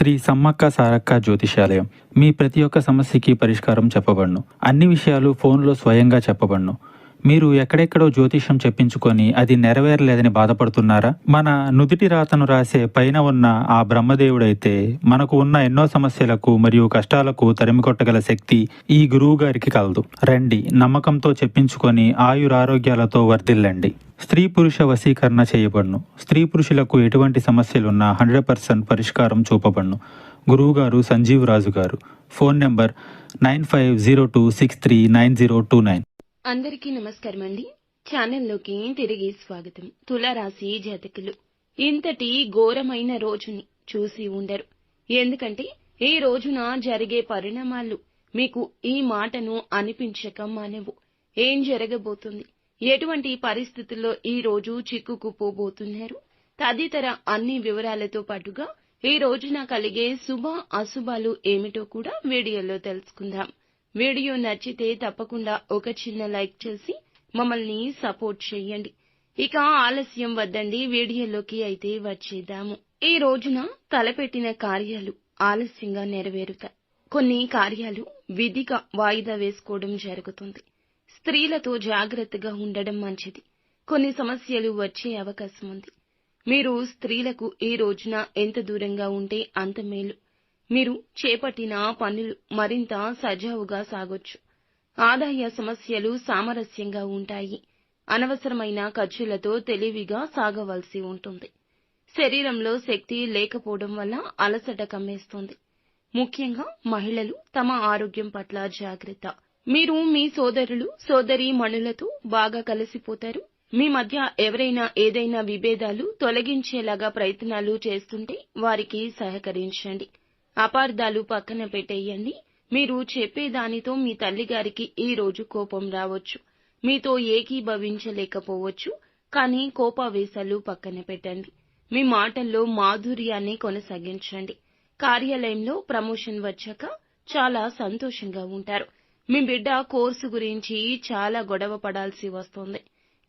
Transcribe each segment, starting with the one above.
శ్రీ సమ్మక్క సారక్క జ్యోతిషాలయం. మీ ప్రతి ఒక్క సమస్యకి పరిష్కారం చెప్పబడును. అన్ని విషయాలు ఫోన్లో స్వయంగా చెప్పబడును. మీరు ఎక్కడెక్కడో జ్యోతిష్యం చెప్పించుకొని అది నెరవేరలేదని బాధపడుతున్నారా? మన నుదిటి రాతను రాసే పైన ఉన్న ఆ బ్రహ్మదేవుడైతే మనకు ఉన్న ఎన్నో సమస్యలకు మరియు కష్టాలకు తరిమికొట్టగల శక్తి ఈ గురువు గారికి కలదు. రండి, నమ్మకంతో చెప్పించుకొని ఆయురారోగ్యాలతో వర్ధిల్లండి. స్త్రీ పురుష వశీకరణ చేయబడును. స్త్రీ పురుషులకు ఎటువంటి సమస్యలున్నా 100% పరిష్కారం చూపబడును. గురువుగారు సంజీవ్ రాజు గారు. Phone number 9502639029. అందరికీ నమస్కారం అండి. ఛానల్లోకి తిరిగి స్వాగతం. తులారాశి జాతకులు ఇంతటి ఘోరమైన రోజుని చూసి ఉండరు. ఎందుకంటే ఈ రోజున జరిగే పరిణామాలు మీకు ఈ మాటను అనిపించక మానవు. ఏం జరగబోతుంది, ఎటువంటి పరిస్థితుల్లో ఈ రోజు చిక్కుకుపోబోతున్నారు తదితర అన్ని వివరాలతో పాటుగా ఈ రోజున కలిగే శుభ అశుభాలు ఏమిటో కూడా వీడియోలో తెలుసుకుందాం. వీడియో నచ్చితే తప్పకుండా ఒక చిన్న లైక్ చేసి మమ్మల్ని సపోర్ట్ చేయండి. ఇక ఆలస్యం వద్దండి, వీడియోలోకి అయితే వచ్చేద్దాము. ఈ రోజున తలపెట్టిన కార్యాలు ఆలస్యంగా నెరవేరుతాయి. కొన్ని కార్యాలు విధిగా వాయిదా వేసుకోవడం జరుగుతుంది. స్త్రీలతో జాగ్రత్తగా ఉండడం మంచిది. కొన్ని సమస్యలు వచ్చే అవకాశం ఉంది. మీరు స్త్రీలకు ఈ రోజున ఎంత దూరంగా ఉంటే అంత మేలు. మీరు చేపట్టిన పనులు మరింత సజావుగా సాగొచ్చు. ఆదాయ సమస్యలు సామరస్యంగా ఉంటాయి. అనవసరమైన ఖర్చులతో తెలివిగా సాగవలసి ఉంటుంది. శరీరంలో శక్తి లేకపోవడం వల్ల అలసట కమ్మేస్తుంది. ముఖ్యంగా మహిళలు తమ ఆరోగ్యం పట్ల జాగ్రత్త. మీరు మీ సోదరులు సోదరీమణులతో బాగా కలిసిపోతారు. మీ మధ్య ఎవరైనా ఏదైనా విభేదాలు తొలగించేలాగా ప్రయత్నాలు చేస్తుంటే వారికి సహకరించండి. అపార్థాలు పక్కన పెట్టేయండి. మీరు చెప్పేదానితో మీ తల్లిగారికి ఈ రోజు కోపం రావచ్చు. మీతో ఏకీభవించలేకపోవచ్చు. కానీ కోపావేశాలు పక్కన పెట్టండి. మీ మాటల్లో మాధుర్యాన్ని కొనసాగించండి. కార్యాలయంలో ప్రమోషన్ వచ్చాక చాలా సంతోషంగా ఉంటారు. మీ బిడ్డ కోర్సు గురించి చాలా గొడవ పడాల్సి వస్తుంది.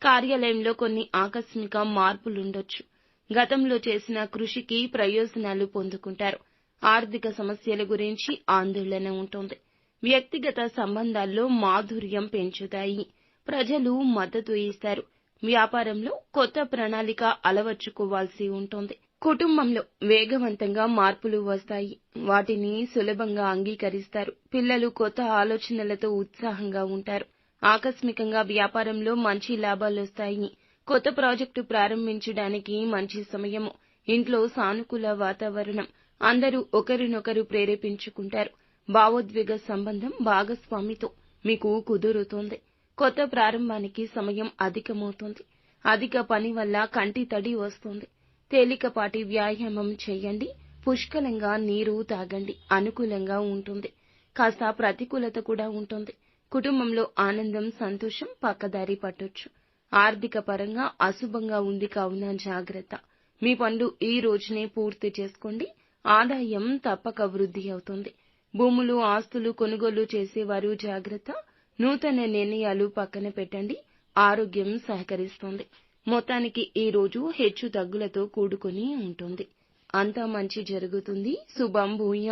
కార్యాలయంలో కొన్ని ఆకస్మిక మార్పులుండొచ్చు. గతంలో చేసిన కృషికి ప్రయోజనాలు పొందుకుంటారు. ఆర్థిక సమస్యల గురించి ఆందోళన ఉంటుంది. వ్యక్తిగత సంబంధాల్లో మాధుర్యం పెంచుతాయి. ప్రజలు మద్దతు ఇస్తారు. వ్యాపారంలో కొత్త ప్రణాళిక అలవర్చుకోవాల్సి ఉంటుంది. కుటుంబంలో వేగవంతంగా మార్పులు వస్తాయి. వాటిని సులభంగా అంగీకరిస్తారు. పిల్లలు కొత్త ఆలోచనలతో ఉత్సాహంగా ఉంటారు. ఆకస్మికంగా వ్యాపారంలో మంచి లాభాలొస్తాయి. కొత్త ప్రాజెక్టు ప్రారంభించడానికి మంచి సమయము. ఇంట్లో సానుకూల వాతావరణం. అందరూ ఒకరినొకరు ప్రేరేపించుకుంటారు. భావోద్వేగ సంబంధం భాగస్వామితో మీకు కుదురుతుంది. కొత్త ప్రారంభానికి సమయం అధికమవుతుంది. అధిక పని వల్ల కంటి తడి వస్తుంది. తేలికపాటి వ్యాయామం చేయండి. పుష్కలంగా నీరు తాగండి. అనుకూలంగా ఉంటుంది. కాస్త ప్రతికూలత కూడా ఉంటుంది. కుటుంబంలో ఆనందం సంతోషం పక్కదారి పట్టొచ్చు. ఆర్థిక పరంగా అశుభంగా ఉంది కావున జాగ్రత్త. మీ పనులు ఈ రోజునే పూర్తి చేసుకోండి. ఆదాయం తప్పక వృద్ధి అవుతుంది. భూములు ఆస్తులు కొనుగోలు చేసేవారు జాగ్రత్త. నూతన నిర్ణయాలు పక్కన పెట్టండి. ఆరోగ్యం సహకరిస్తుంది. మొత్తానికి ఈ రోజు హెచ్చు తగ్గులతో కూడుకుని ఉంటుంది. అంతా మంచి జరుగుతుంది. శుభం భూయాత్.